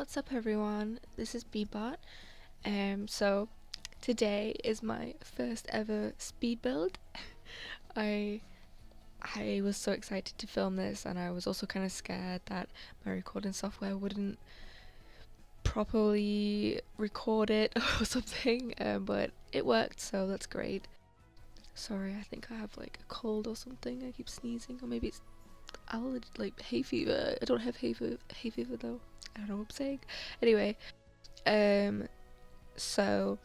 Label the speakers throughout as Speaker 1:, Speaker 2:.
Speaker 1: what's up everyone? This is BiBot. So today is my first ever speed build. I I was so excited to film this, and I was also kind of scared that my recording software wouldn't properly record it or something, but it worked, so that's great. Sorry, I think I have like a cold or something. I keep sneezing, or maybe it's like hay fever. I don't have hay fever though. I don't know what I'm saying. Anyway, so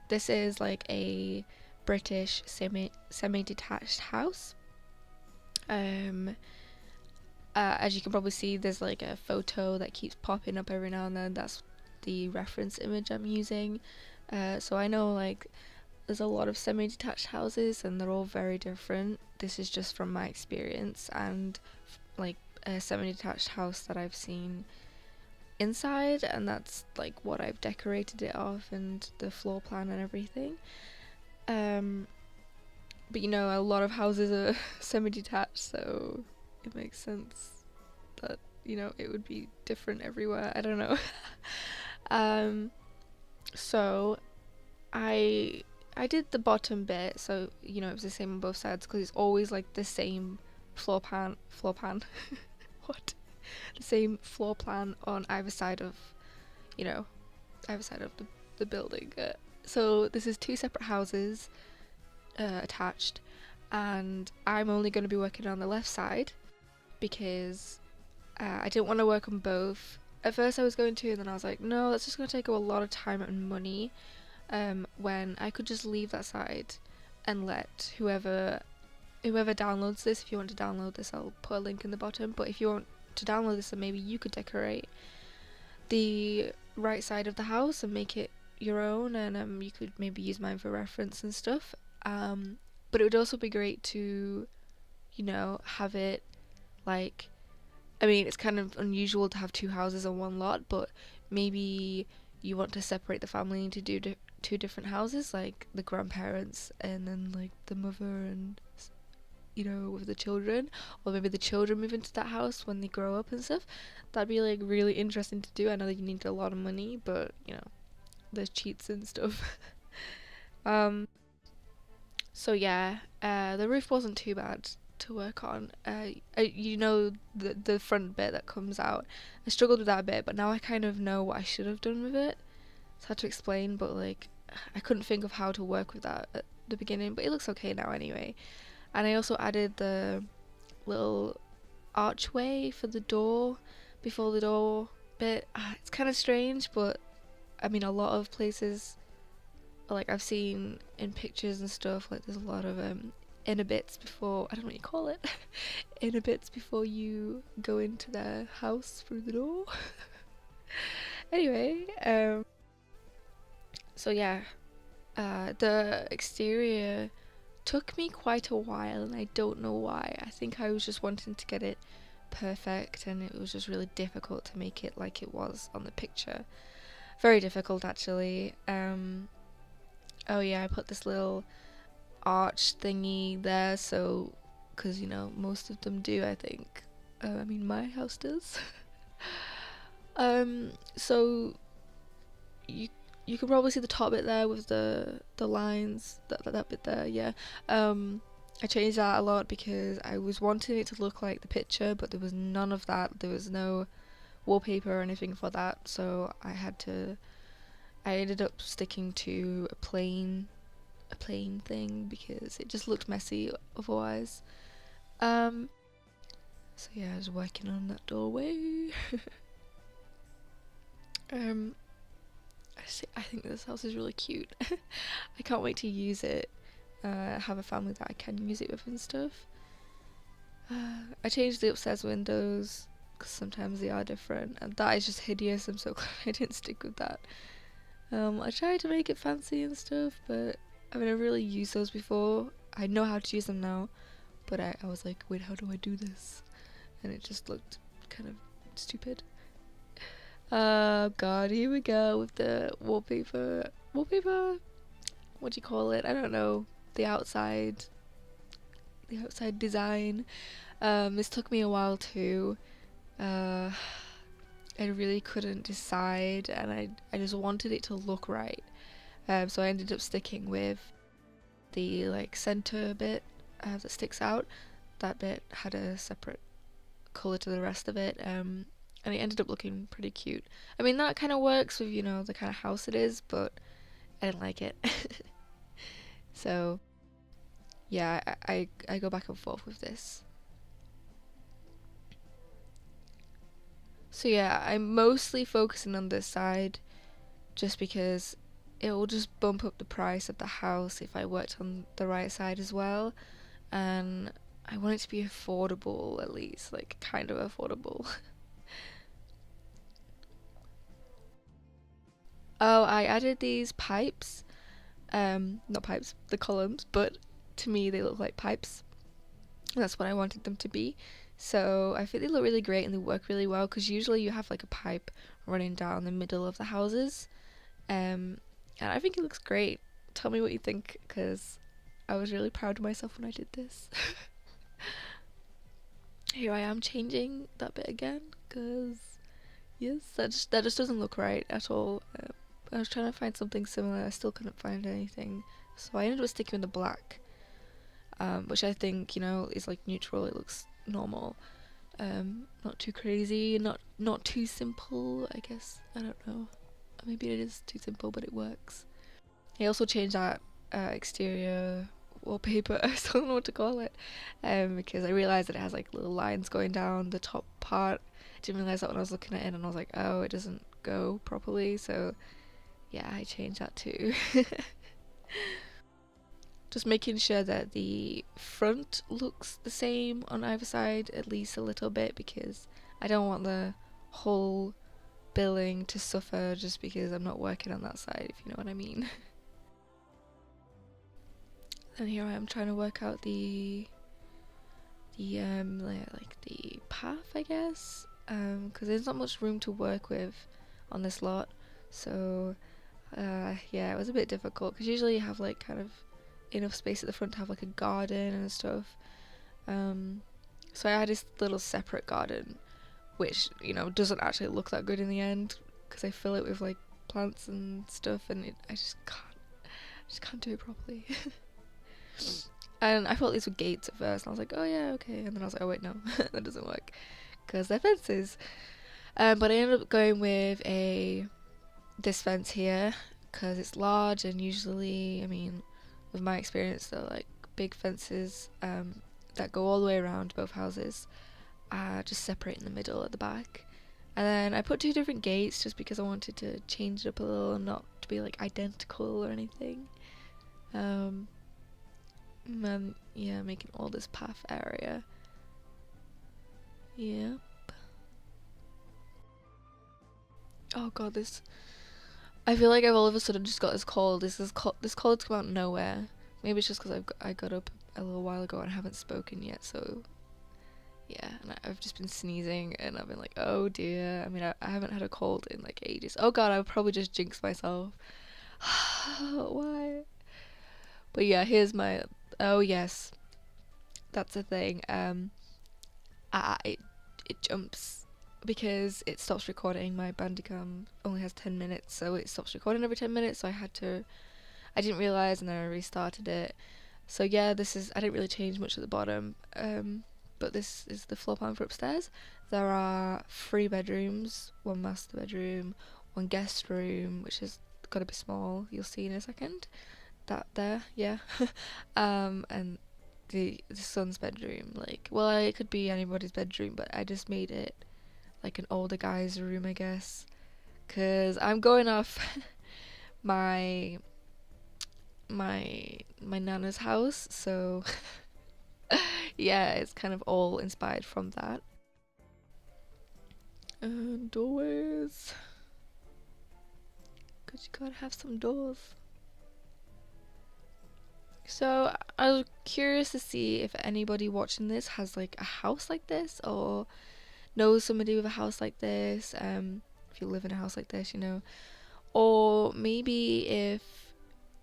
Speaker 1: this is like a British semi-detached house. As you can probably see, there's like a photo that keeps popping up every now and then. That's the reference image I'm using. So I know like there's a lot of semi-detached houses and they're all very different. This is just from my experience and like a semi-detached house that I've seen inside, and that's like what I've decorated it off and the floor plan and everything. But you know, a lot of houses are semi-detached, so it makes sense that, you know, it would be different everywhere. I don't know. So I did the bottom bit, so you know it was the same on both sides because it's always like the same floor plan what, the same floor plan on either side of, you know, either side of the building. So this is two separate houses attached, and I'm only going to be working on the left side because I didn't want to work on both. At first I was going to, and then I was like, no, that's just going to take a lot of time and money, when I could just leave that side and let whoever downloads this, if you want to download this, I'll put a link in the bottom, but if you want to download this, then maybe you could decorate the right side of the house and make it your own, and you could maybe use mine for reference and stuff. But it would also be great to, you know, have it like, I mean, it's kind of unusual to have two houses on one lot, but maybe you want to separate the family into two different houses, like the grandparents and then like the mother and, you know, with the children, or maybe the children move into that house when they grow up and stuff. That'd be like really interesting to do. I know that you need a lot of money, but you know, there's cheats and stuff. So yeah, the roof wasn't too bad to work on. You know, the front bit that comes out, I struggled with that a bit, but now I kind of know what I should have done with it. It's hard to explain, but like I couldn't think of how to work with that at the beginning, but it looks okay now anyway. And I also added the little archway for the door before the door bit. It's kind of strange, but I mean, a lot of places, like I've seen in pictures and stuff, like there's a lot of inner bits before, I don't know what you call it, inner bits before you go into their house through the door. Anyway, so yeah, the exterior took me quite a while, and I don't know why. I think I was just wanting to get it perfect, and it was just really difficult to make it like it was on the picture. Very difficult, actually. Oh yeah, I put this little arch thingy there, so, because you know, most of them do, I think. I mean, my house does. So you can probably see the top bit there with the lines, that bit there, yeah. I changed that a lot because I was wanting it to look like the picture, but there was none of that. There was no wallpaper or anything for that, so I ended up sticking to a plain thing because it just looked messy otherwise. So yeah, I was working on that doorway. I think this house is really cute. I can't wait to use it. Have a family that I can use it with and stuff. I changed the upstairs windows because sometimes they are different, and that is just hideous. I'm so glad I didn't stick with that. I tried to make it fancy and stuff, but I mean, I've really used those before. I know how to use them now, but I was like, wait, how do I do this? And it just looked kind of stupid. God, here we go with the wallpaper. Wallpaper? What do you call it? I don't know. The outside design. This took me a while too. I I really couldn't decide, and I just wanted it to look right. So I ended up sticking with the like center bit that sticks out. That bit had a separate colour to the rest of it, and it ended up looking pretty cute. I mean, that kind of works with, you know, the kind of house it is, but I didn't like it. So yeah, I go back and forth with this. So yeah, I'm mostly focusing on this side just because it will just bump up the price of the house if I worked on the right side as well, and I want it to be affordable, at least, like kind of affordable. Oh, I added these pipes, not pipes, the columns, but to me they look like pipes. That's what I wanted them to be. So I think they look really great and they work really well, because usually you have like a pipe running down the middle of the houses. And I think it looks great. Tell me what you think, because I was really proud of myself when I did this. Here I am changing that bit again, because yes, that just doesn't look right at all. I was trying to find something similar, I still couldn't find anything, so I ended up sticking with the black, which I think, you know, is like neutral. It looks normal, not too crazy, not too simple. I guess, I don't know. Maybe it is too simple, but it works. I also changed that exterior wallpaper. I still don't know what to call it, because I realized that it has like little lines going down the top part. I didn't realize that when I was looking at it, and I was like, oh, it doesn't go properly. So yeah, I changed that too. Just making sure that the front looks the same on either side, at least a little bit, because I don't want the whole building to suffer just because I'm not working on that side, if you know what I mean. And here I am trying to work out the like the path, I guess, because there's not much room to work with on this lot. So yeah, it was a bit difficult, because usually you have like kind of enough space at the front to have like a garden and stuff. So I had this little separate garden, which, you know, doesn't actually look that good in the end, because I fill it with like plants and stuff, and I just can't do it properly. And I thought these were gates at first, and I was like, oh yeah, okay, and then I was like, oh wait, no, that doesn't work, because they're fences. But I ended up going with this fence here, because it's large, and usually, I mean, with my experience, they're like big fences that go all the way around both houses, just separate in the middle at the back. And then I put 2 different gates just because I wanted to change it up a little and not to be like identical or anything. And then, yeah, making all this path area. Yep. Oh god, this. I feel like I've all of a sudden just got this cold. This cold's come out of nowhere. Maybe it's just because I got up a little while ago and haven't spoken yet, so yeah, and I've just been sneezing and I've been like, oh dear. I mean, I haven't had a cold in like ages. Oh god, I would probably just jinx myself. Why? But yeah, here's my. Oh yes, that's the thing. It jumps because it stops recording. My Bandicam only has 10 minutes, so it stops recording every 10 minutes. So I didn't realize, and then I restarted it. So yeah, I didn't really change much at the bottom. But this is the floor plan for upstairs. There are 3 bedrooms, 1 master bedroom, 1 guest room, which is gotta be small. You'll see in a second. That there, yeah. And the son's bedroom, like, well, it could be anybody's bedroom, but I just made it like an older guy's room, I guess, because I'm going off my nana's house, so yeah, it's kind of all inspired from that. And doorways, because you gotta have some doors. So I was curious to see if anybody watching this has like a house like this, or knows somebody with a house like this, if you live in a house like this, you know, or maybe if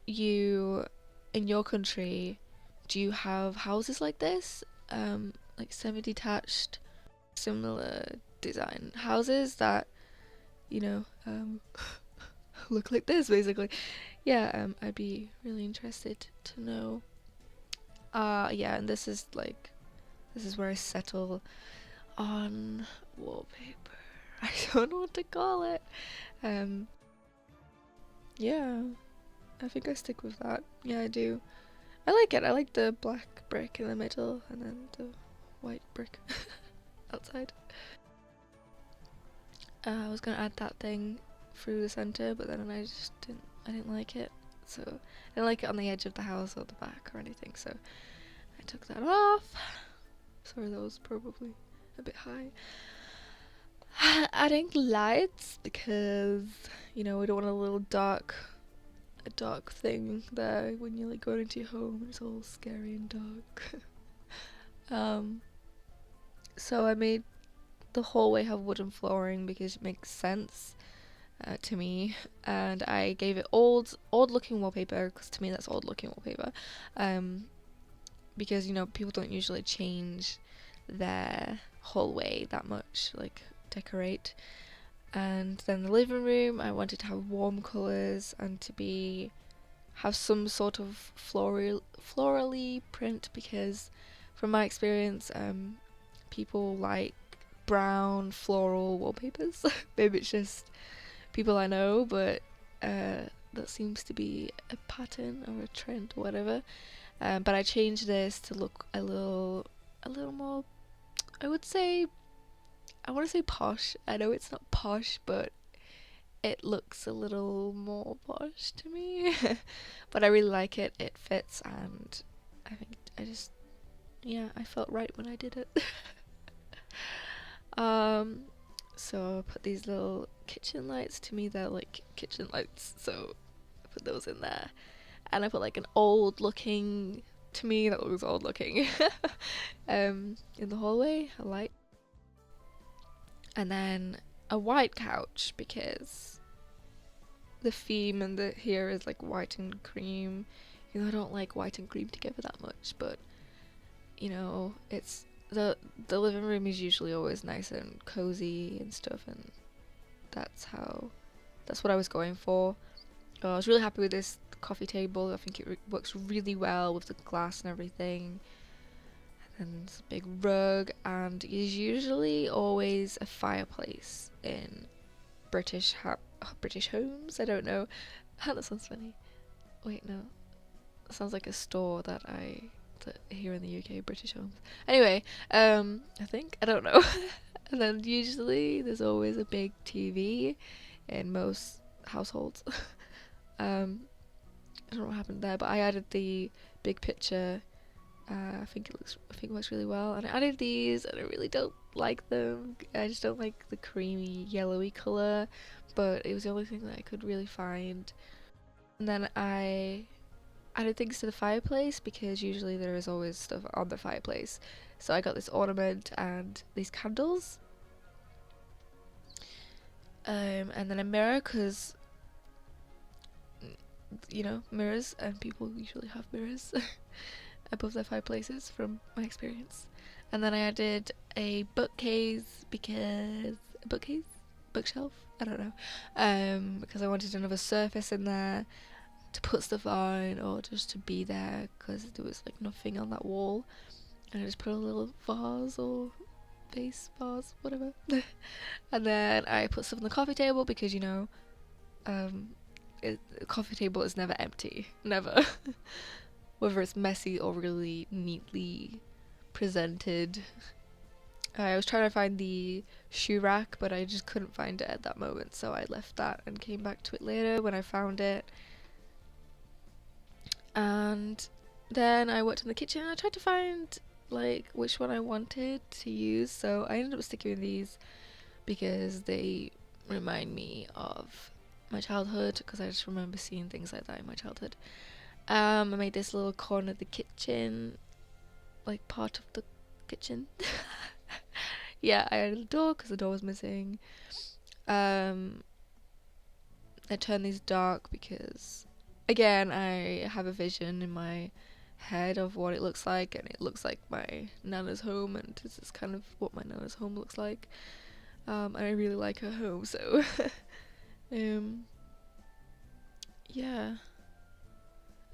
Speaker 1: you, in your country, do you have houses like this, like semi-detached, similar design houses that you know, look like this basically. Yeah, I'd be really interested to know. Yeah, and this is where I settle on wallpaper. I don't know what to call it. Um, yeah, I think I stick with that. Yeah, I do. I like it. I like the black brick in the middle and then the white brick outside. I was gonna add that thing through the center, but then I just didn't. I didn't like it. So I didn't like it on the edge of the house or the back or anything. So I took that off. Sorry, that was probably a bit high. Adding lights because we don't want a dark thing there when you're like going into your home and it's all scary and dark. So I made the hallway have wooden flooring because it makes sense to me, and I gave it old looking wallpaper because to me that's old looking wallpaper, because people don't usually change their hallway that much, like decorate. And then the living room, I wanted to have warm colours and to have some sort of florally print because from my experience, people like brown floral wallpapers. Maybe it's just people I know, but that seems to be a pattern or a trend or whatever. But I changed this to look a little more, I would say, I want to say posh. I know it's not posh, but it looks a little more posh to me. But I really like it. It fits, and I think I felt right when I did it. So I put these little kitchen lights. To me, they're like kitchen lights, so I put those in there. And I put like an old looking, to me that looks old looking, in the hallway, a light. And then a white couch because the theme and the here is like white and cream. I don't like white and cream together that much, but it's the living room is usually always nice and cozy and stuff, and that's what I was going for. I was really happy with this coffee table. I think it works really well with the glass and everything. And it's a big rug, and there's usually always a fireplace in British homes. I don't know. That sounds funny. Wait, no. That sounds like a store that here in the UK, British homes. Anyway, I think, I don't know. And then usually there's always a big TV in most households. I don't know what happened there, but I added the big picture. I think it works really well. And I added these, and I really don't like them. I just don't like the creamy yellowy colour, but it was the only thing that I could really find. And then I added things to the fireplace because usually there is always stuff on the fireplace. So I got this ornament and these candles. And then a mirror because mirrors, and people usually have mirrors above their fireplaces from my experience. And then I added a bookshelf, I don't know, because I wanted another surface in there to put stuff on or just to be there because there was like nothing on that wall, and I just put a little vase or vase, whatever. And then I put stuff on the coffee table because the coffee table is never empty, never. Whether it's messy or really neatly presented. I was trying to find the shoe rack, but I just couldn't find it at that moment, so I left that and came back to it later when I found it. And then I worked in the kitchen and I tried to find like which one I wanted to use, so I ended up sticking with these because they remind me of my childhood, because I just remember seeing things like that in my childhood. I made this little corner of the kitchen, like part of the kitchen. Yeah, I added a door because the door was missing. I turned these dark because, again, I have a vision in my head of what it looks like, and it looks like my nana's home, and this is kind of what my nana's home looks like. And I really like her home, so um, yeah.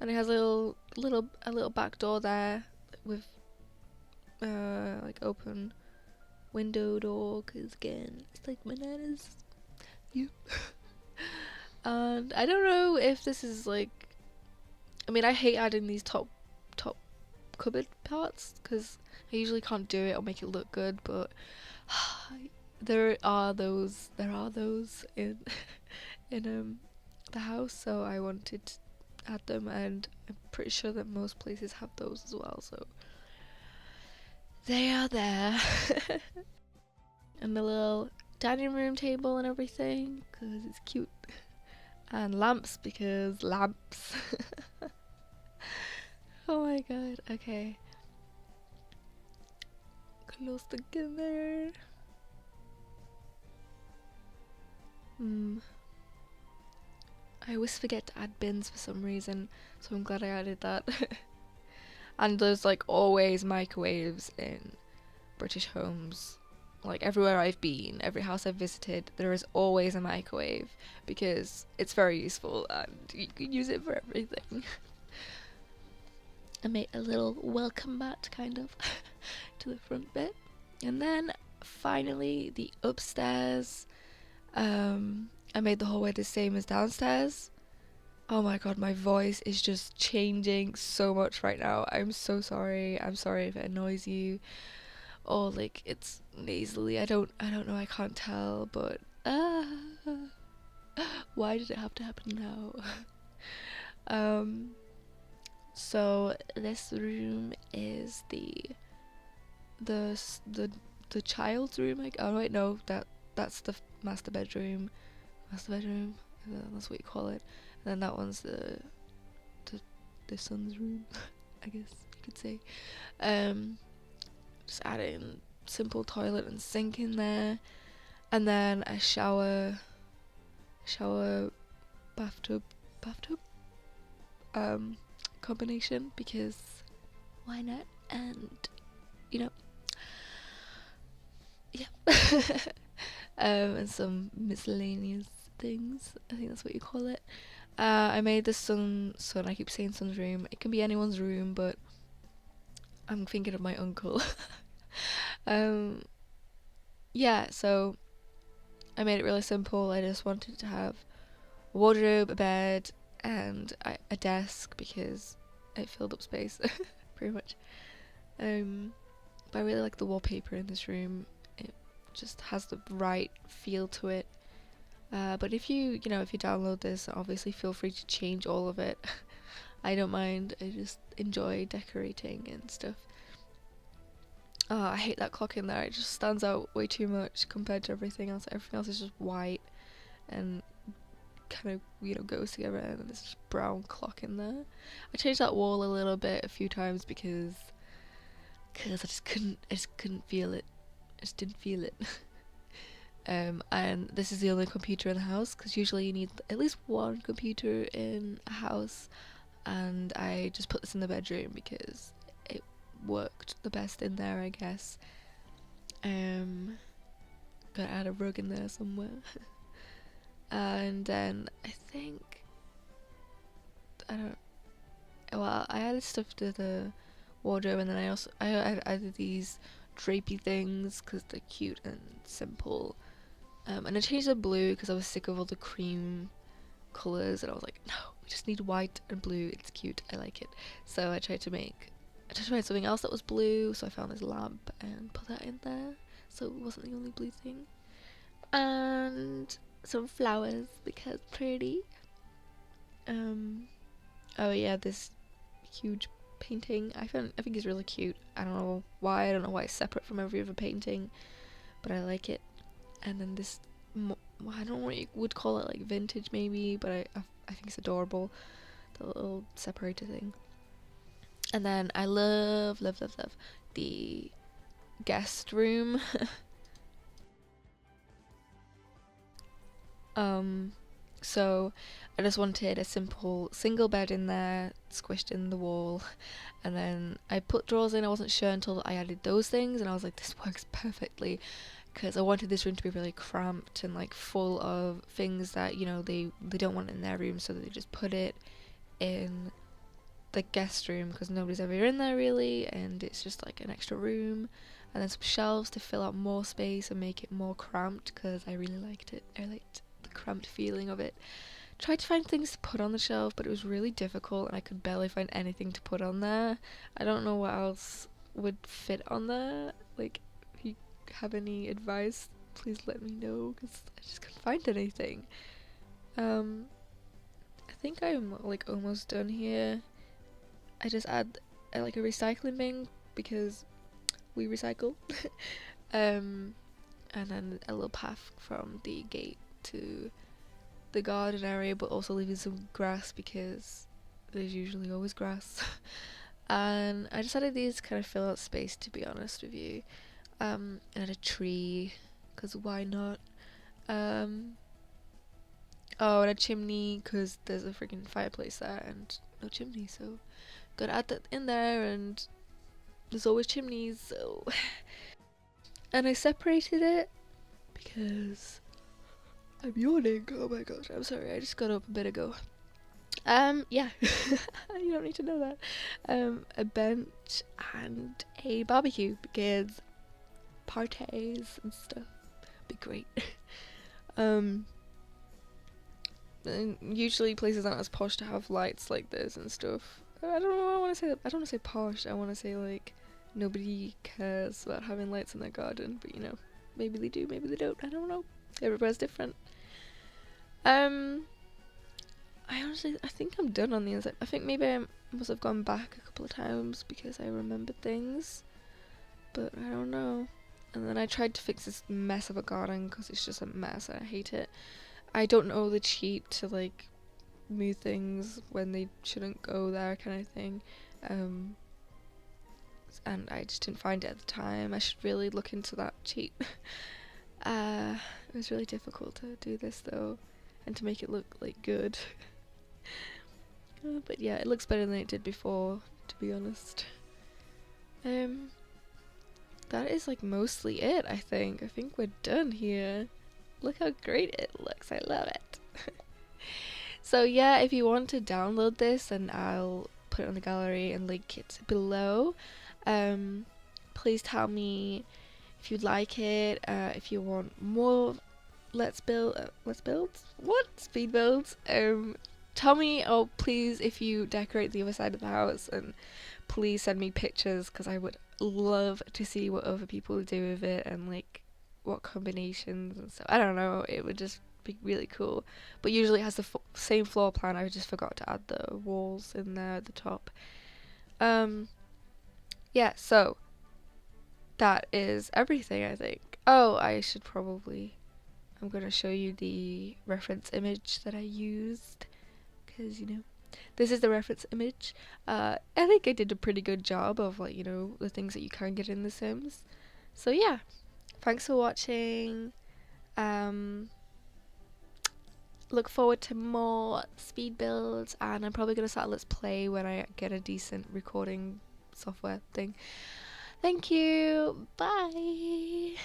Speaker 1: And it has a little back door there with like open window door, because again, it's like my nannas. You. And I don't know if this is like, I mean, I hate adding these top cupboard parts because I usually can't do it or make it look good, but there are those in in the house, so I wanted to add them, and I'm pretty sure that most places have those as well, so they are there. And the little dining room table and everything because it's cute, and lamps because lamps. Oh my god. Okay, close together. I always forget to add bins for some reason, so I'm glad I added that. And there's like always microwaves in British homes. Like everywhere I've been, every house I've visited, there is always a microwave because it's very useful and you can use it for everything. I made a little welcome mat kind of to the front bit. And then finally the upstairs. I made the hallway the same as downstairs. Oh my god, my voice is just changing so much right now. I'm so sorry. I'm sorry if it annoys you. Or like it's nasally. I don't know, I can't tell, but why did it have to happen now? So this room is the child's room. Like, oh wait, no, that's the master bedroom. Master bedroom. That's what you call it. And then that one's the son's room, I guess you could say. Just adding simple toilet and sink in there, and then a shower, bathtub, combination because why not? And you know, yeah. And some miscellaneous things. I think that's what you call it. I made the son. I keep saying son's room. It can be anyone's room, but I'm thinking of my uncle. Yeah, so I made it really simple. I just wanted to have a wardrobe, a bed, and a desk because it filled up space, pretty much. But I really like the wallpaper in this room. It just has the right feel to it. But if you download this, obviously feel free to change all of it. I don't mind. I just enjoy decorating and stuff. I hate that clock in there. It just stands out way too much compared to everything else. Everything else is just white and kind of goes together, and then there's just brown clock in there. I changed that wall a little bit a few times because I just couldn't feel it. I just didn't feel it. And this is the only computer in the house because usually you need at least one computer in a house, and I just put this in the bedroom because it worked the best in there, I guess. Gotta add a rug in there somewhere. And then I think I added stuff to the wardrobe, and then I added these drapey things because they're cute and simple. And I changed the blue because I was sick of all the cream colours, and I was like, no, we just need white and blue. It's cute. I like it. So I tried to find something else that was blue. So I found this lamp and put that in there. So it wasn't the only blue thing. And some flowers because pretty. Oh yeah, this huge painting. I think it's really cute. I don't know why. It's separate from every other painting, but I like it. And then this, I don't know what you would call it, like vintage maybe, but I think it's adorable, the little separator thing. And then I love the guest room. So I just wanted a simple single bed in there, squished in the wall, and then I put drawers in. I wasn't sure until I added those things, and I was like, this works perfectly. because I wanted this room to be really cramped and like full of things that, you know, they don't want in their room, so they just put it in the guest room because nobody's ever in there really, and it's just like an extra room, and then some shelves to fill out more space and make it more cramped because I really liked it. I liked the cramped feeling of it. Tried to find things to put on the shelf, but it was really difficult and I could barely find anything to put on there. I don't know what else would fit on there. Like, if you have any advice, please let me know because I just couldn't find anything. I think I'm like almost done here. I just add like a recycling bin because we recycle. And then a little path from the gate to the garden area, but also leaving some grass because there's usually always grass. And I just added these to kind of fill out space, to be honest with you. And a tree, because why not? Oh, and a chimney, because there's a freaking fireplace there and no chimney, so gotta add that in there, and there's always chimneys, so. And I separated it because I'm yawning. Oh my gosh, I'm sorry, I just got up a bit ago. Yeah. You don't need to know that. A bench and a barbecue because parties and stuff be great. And usually places aren't as posh to have lights like this and stuff. I don't know, I want to say posh, I want to say like nobody cares about having lights in their garden, but you know, maybe they do, maybe they don't, I don't know. Everybody's different. I think I'm done on the inside. I think maybe I must have gone back a couple of times because I remembered things, but I don't know. And then I tried to fix this mess of a garden because it's just a mess and I hate it. I don't know the cheat to like move things when they shouldn't go there, kind of thing. And I just didn't find it at the time. I should really look into that cheat. It was really difficult to do this though, and to make it look like good. But yeah, it looks better than it did before, to be honest. That is like mostly it, I think. I think we're done here. Look how great it looks, I love it. So yeah, if you want to download this, then I'll put it on the gallery and link it below. Please tell me if you'd like it, if you want more let's build what speed builds. Tell me, oh please, if you decorate the other side of the house, and please send me pictures because I would love to see what other people do with it and like what combinations and stuff. I don't know, it would just be really cool. But usually it has the same floor plan. I just forgot to add the walls in there at the top. Yeah, so that is everything, I think. Oh, I'm gonna show you the reference image that I used because, you know, this is the reference image. I think I did a pretty good job of like, you know, the things that you can get in The Sims. So yeah, thanks for watching. Look forward to more speed builds, and I'm probably gonna start a Let's Play when I get a decent recording software thing. Thank you, bye.